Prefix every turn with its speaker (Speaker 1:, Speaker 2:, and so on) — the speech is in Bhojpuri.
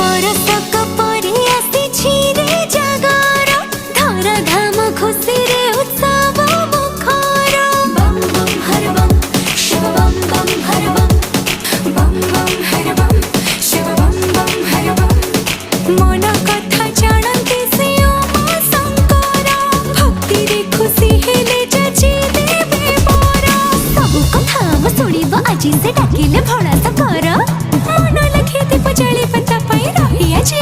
Speaker 1: बरसक परि आसिछि रे जागर धर धाम खुशी रे उत्सव मुखर बम बम हर बम शिव बम बम हर बम हर बम शिव बम हर बम मन कथा जानते से उमा शंकर भक्ति रे खुशी हेले जजी देवे बर सब कथा शुणिब आज से डाकिले भड़ा कर मन लखे दीप जली पता पाई रही आज